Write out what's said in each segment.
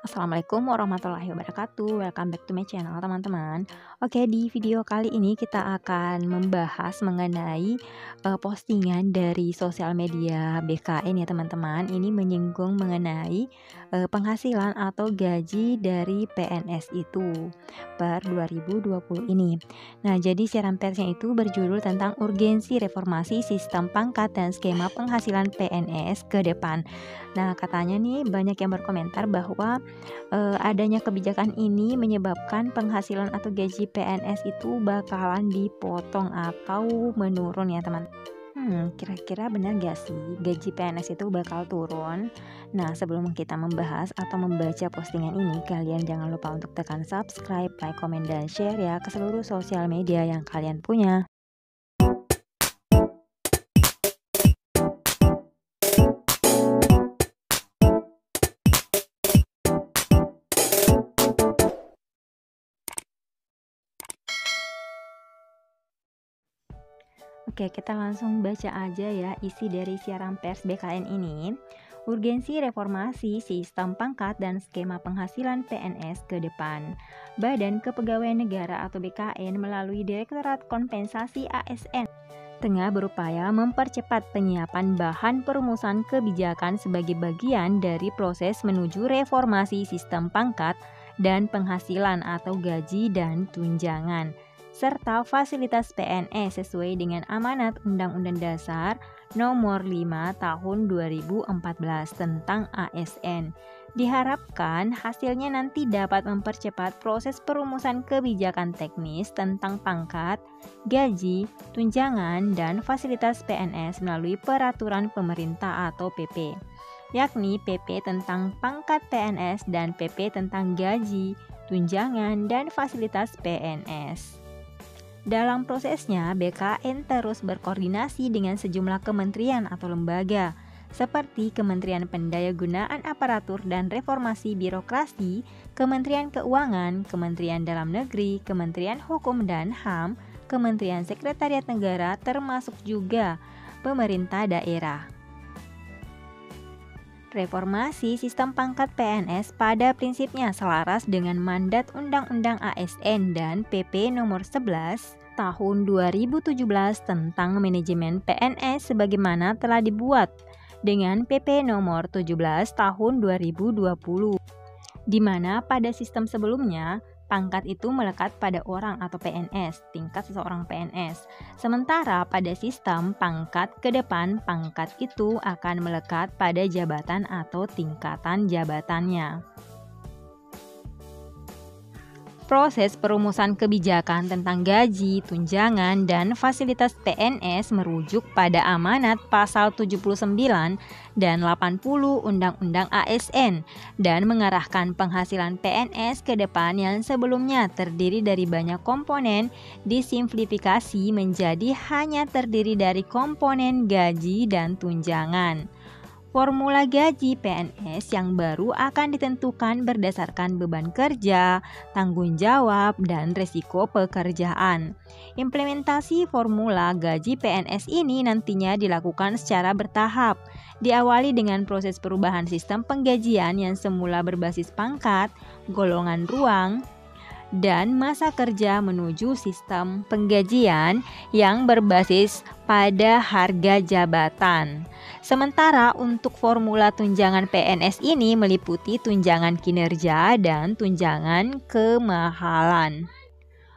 Assalamualaikum warahmatullahi wabarakatuh. Welcome back to my channel, teman-teman. Oke, di video kali ini kita akan membahas mengenai postingan dari sosial media BKN ya, teman-teman. Ini menyinggung mengenai penghasilan atau gaji dari PNS itu per 2020 ini. Nah, jadi siaran persnya itu berjudul tentang urgensi reformasi sistem pangkat dan skema penghasilan PNS ke depan. Nah, katanya nih banyak yang berkomentar bahwa adanya kebijakan ini menyebabkan penghasilan atau gaji PNS itu bakalan dipotong atau menurun ya, teman. Kira-kira benar gak sih gaji PNS itu bakal turun? Nah, sebelum kita membahas atau membaca postingan ini, kalian jangan lupa untuk tekan subscribe, like, komen, dan share ya ke seluruh sosial media yang kalian punya. Oke, kita langsung baca aja ya isi dari siaran pers BKN ini. Urgensi reformasi sistem pangkat dan skema penghasilan PNS ke depan. Badan Kepegawaian Negara atau BKN melalui Direktorat Kompensasi ASN tengah berupaya mempercepat penyiapan bahan perumusan kebijakan sebagai bagian dari proses menuju reformasi sistem pangkat dan penghasilan atau gaji dan tunjangan serta fasilitas PNS sesuai dengan amanat Undang-Undang Dasar Nomor 5 Tahun 2014 tentang ASN. Diharapkan hasilnya nanti dapat mempercepat proses perumusan kebijakan teknis tentang pangkat, gaji, tunjangan, dan fasilitas PNS melalui peraturan pemerintah atau PP, yakni PP tentang pangkat PNS dan PP tentang gaji, tunjangan, dan fasilitas PNS. Dalam prosesnya, BKN terus berkoordinasi dengan sejumlah kementerian atau lembaga, seperti Kementerian Pendayagunaan Aparatur dan Reformasi Birokrasi, Kementerian Keuangan, Kementerian Dalam Negeri, Kementerian Hukum dan HAM, Kementerian Sekretariat Negara, termasuk juga pemerintah daerah. Reformasi sistem pangkat PNS pada prinsipnya selaras dengan mandat Undang-Undang ASN dan PP Nomor 11 Tahun 2017 tentang manajemen PNS sebagaimana telah dibuat dengan PP Nomor 17 Tahun 2020, di mana pada sistem sebelumnya pangkat itu melekat pada orang atau PNS, tingkat seseorang PNS. Sementara pada sistem pangkat ke depan, pangkat itu akan melekat pada jabatan atau tingkatan jabatannya. Proses perumusan kebijakan tentang gaji, tunjangan, dan fasilitas PNS merujuk pada amanat pasal 79 dan 80 Undang-Undang ASN dan mengarahkan penghasilan PNS ke depan yang sebelumnya terdiri dari banyak komponen disimplifikasi menjadi hanya terdiri dari komponen gaji dan tunjangan. Formula gaji PNS yang baru akan ditentukan berdasarkan beban kerja, tanggung jawab, dan risiko pekerjaan. Implementasi formula gaji PNS ini nantinya dilakukan secara bertahap, diawali dengan proses perubahan sistem penggajian yang semula berbasis pangkat, golongan ruang, dan masa kerja menuju sistem penggajian yang berbasis pada harga jabatan. Sementara untuk formula tunjangan PNS ini meliputi tunjangan kinerja dan tunjangan kemahalan.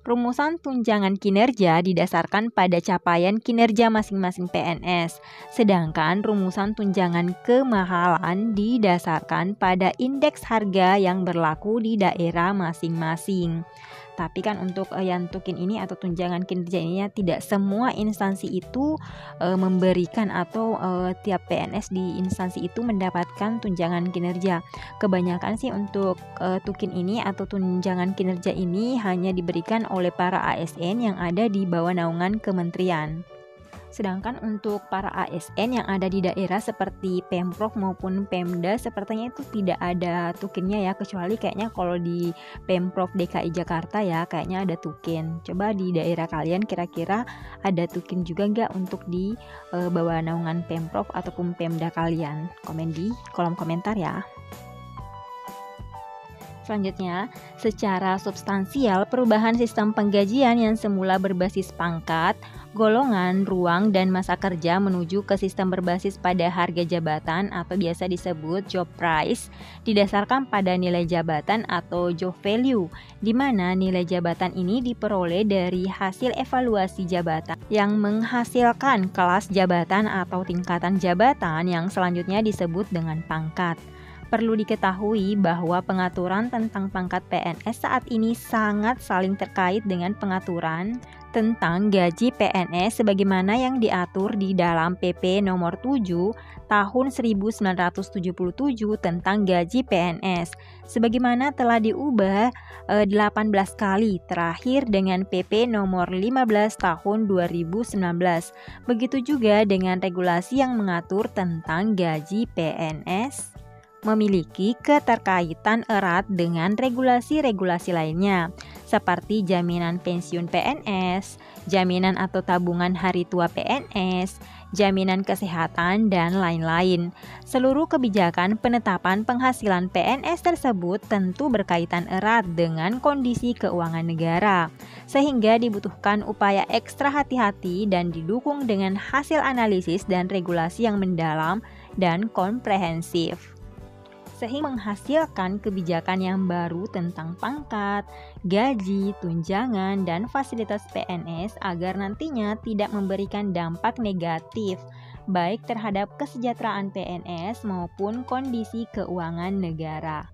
Rumusan tunjangan kinerja didasarkan pada capaian kinerja masing-masing PNS, sedangkan rumusan tunjangan kemahalan didasarkan pada indeks harga yang berlaku di daerah masing-masing. Tapi kan untuk yang tukin ini atau tunjangan kinerja ini ya, tidak semua instansi itu memberikan atau tiap PNS di instansi itu mendapatkan tunjangan kinerja. Kebanyakan sih untuk tukin ini atau tunjangan kinerja ini hanya diberikan oleh para ASN yang ada di bawah naungan kementerian. Sedangkan untuk para ASN yang ada di daerah seperti Pemprov maupun Pemda sepertinya itu tidak ada tukinnya ya, kecuali kayaknya kalau di Pemprov DKI Jakarta ya kayaknya ada tukin. Coba di daerah kalian kira-kira ada tukin juga nggak untuk di bawah naungan Pemprov ataupun Pemda kalian? Komen di kolom komentar ya. Selanjutnya, secara substansial, perubahan sistem penggajian yang semula berbasis pangkat, golongan, ruang, dan masa kerja menuju ke sistem berbasis pada harga jabatan atau biasa disebut job price, didasarkan pada nilai jabatan atau job value, di mana nilai jabatan ini diperoleh dari hasil evaluasi jabatan yang menghasilkan kelas jabatan atau tingkatan jabatan yang selanjutnya disebut dengan pangkat. Perlu diketahui bahwa pengaturan tentang pangkat PNS saat ini sangat saling terkait dengan pengaturan tentang gaji PNS sebagaimana yang diatur di dalam PP nomor 7 tahun 1977 tentang gaji PNS sebagaimana telah diubah 18 kali terakhir dengan PP nomor 15 tahun 2019. Begitu juga dengan regulasi yang mengatur tentang gaji PNS memiliki keterkaitan erat dengan regulasi-regulasi lainnya, seperti jaminan pensiun PNS, jaminan atau tabungan hari tua PNS, jaminan kesehatan, dan lain-lain. Seluruh kebijakan penetapan penghasilan PNS tersebut tentu berkaitan erat dengan kondisi keuangan negara, sehingga dibutuhkan upaya ekstra hati-hati dan didukung dengan hasil analisis dan regulasi yang mendalam dan komprehensif, sehingga menghasilkan kebijakan yang baru tentang pangkat, gaji, tunjangan, dan fasilitas PNS agar nantinya tidak memberikan dampak negatif baik terhadap kesejahteraan PNS maupun kondisi keuangan negara.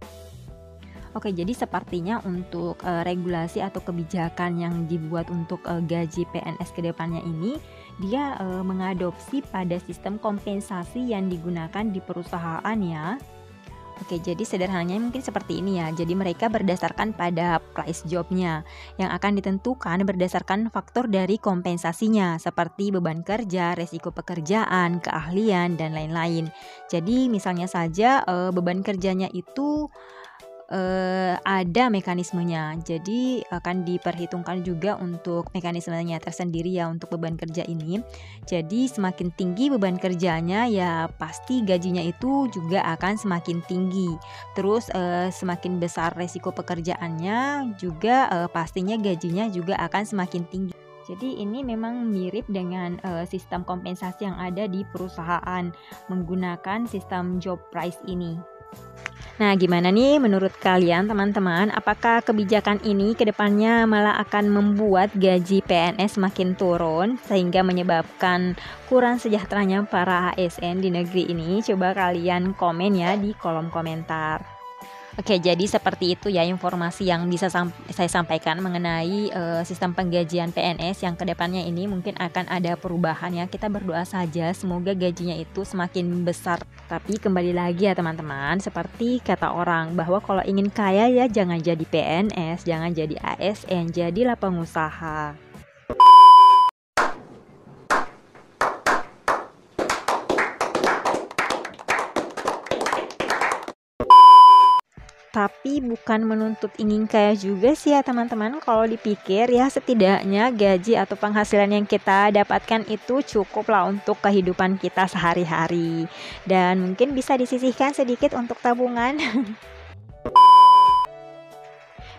Oke, jadi sepertinya untuk regulasi atau kebijakan yang dibuat untuk gaji PNS ke depannya ini, dia mengadopsi pada sistem kompensasi yang digunakan di perusahaan ya. Oke, jadi sederhananya mungkin seperti ini ya. Jadi mereka berdasarkan pada price jobnya yang akan ditentukan berdasarkan faktor dari kompensasinya seperti beban kerja, resiko pekerjaan, keahlian, dan lain-lain. Jadi misalnya saja beban kerjanya itu ada mekanismenya, jadi akan diperhitungkan juga untuk mekanismenya tersendiri ya untuk beban kerja ini. Jadi semakin tinggi beban kerjanya ya pasti gajinya itu juga akan semakin tinggi. Terus semakin besar resiko pekerjaannya juga pastinya gajinya juga akan semakin tinggi. Jadi ini memang mirip dengan sistem kompensasi yang ada di perusahaan menggunakan sistem job price ini. Nah, gimana nih menurut kalian teman-teman? Apakah kebijakan ini ke depannya malah akan membuat gaji PNS makin turun sehingga menyebabkan kurang sejahteranya para ASN di negeri ini? Coba kalian komen ya di kolom komentar. Oke, jadi seperti itu ya informasi yang bisa saya sampaikan mengenai sistem penggajian PNS yang kedepannya ini mungkin akan ada perubahan ya. Kita berdoa saja semoga gajinya itu semakin besar. Tapi kembali lagi ya teman-teman, seperti kata orang bahwa kalau ingin kaya ya jangan jadi PNS, jangan jadi ASN, jadilah pengusaha. Tapi bukan menuntut ingin kaya juga sih ya teman-teman. Kalau dipikir ya setidaknya gaji atau penghasilan yang kita dapatkan itu cukup lah untuk kehidupan kita sehari-hari. Dan mungkin bisa disisihkan sedikit untuk tabungan.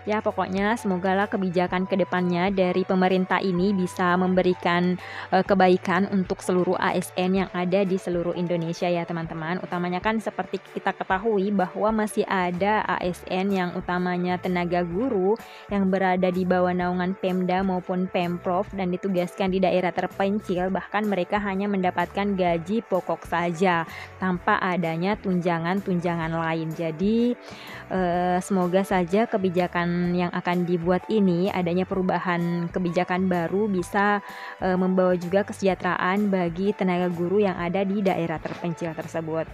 Ya pokoknya semogalah kebijakan kedepannya dari pemerintah ini bisa memberikan kebaikan untuk seluruh ASN yang ada di seluruh Indonesia ya teman-teman. Utamanya kan seperti kita ketahui bahwa masih ada ASN yang utamanya tenaga guru yang berada di bawah naungan Pemda maupun Pemprov dan ditugaskan di daerah terpencil, bahkan mereka hanya mendapatkan gaji pokok saja tanpa adanya tunjangan-tunjangan lain. Jadi semoga saja kebijakan yang akan dibuat ini, adanya perubahan kebijakan baru bisa membawa juga kesejahteraan bagi tenaga guru yang ada di daerah terpencil tersebut.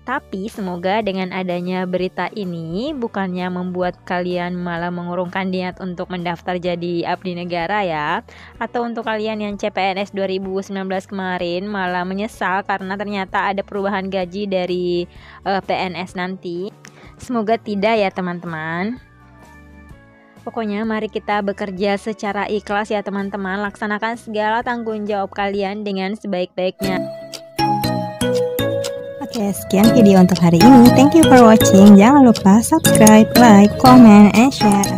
Tapi semoga dengan adanya berita ini bukannya membuat kalian malah mengurungkan niat untuk mendaftar jadi abdi negara ya, atau untuk kalian yang CPNS 2019 kemarin malah menyesal karena ternyata ada perubahan gaji dari PNS nanti. Semoga tidak ya teman-teman. Pokoknya mari kita bekerja secara ikhlas ya teman-teman. Laksanakan segala tanggung jawab kalian dengan sebaik-baiknya. Oke, Oke, sekian video untuk hari ini. Thank you for watching. Jangan lupa subscribe, like, comment, and share.